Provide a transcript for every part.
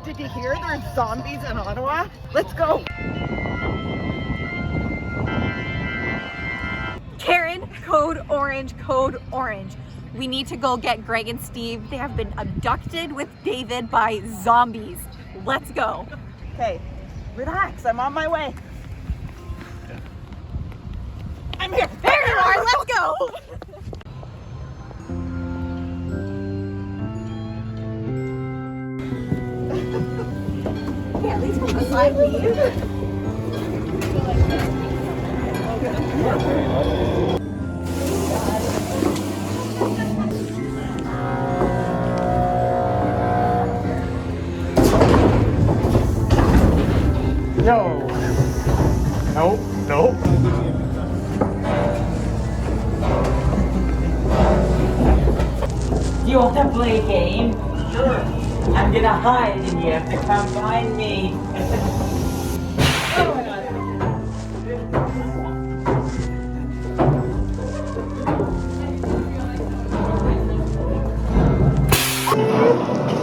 Did you hear there's zombies in Ottawa? Let's go. Karen, code orange, code orange. We need to go get Greg and Steve. They have been abducted with David by zombies. Let's go. Okay, relax, I'm on my way. I'm here. There you are, let's go. Yeah, at least we'll beside me. No. Nope. Nope. You want to play a game? Sure. I'm gonna hide and you have to come find me.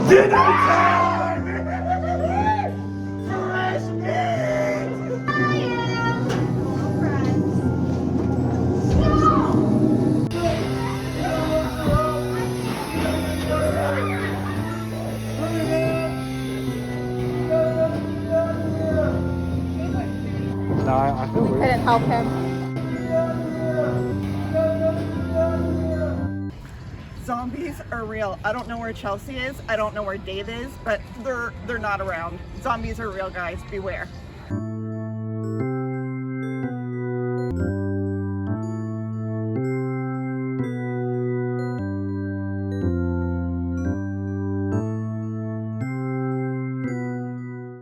Dinner time! No, I feel weird. Couldn't help him. Zombies are real. I don't know where Chelsea is. I don't know where Dave is, but they're not around. Zombies are real, guys. Beware.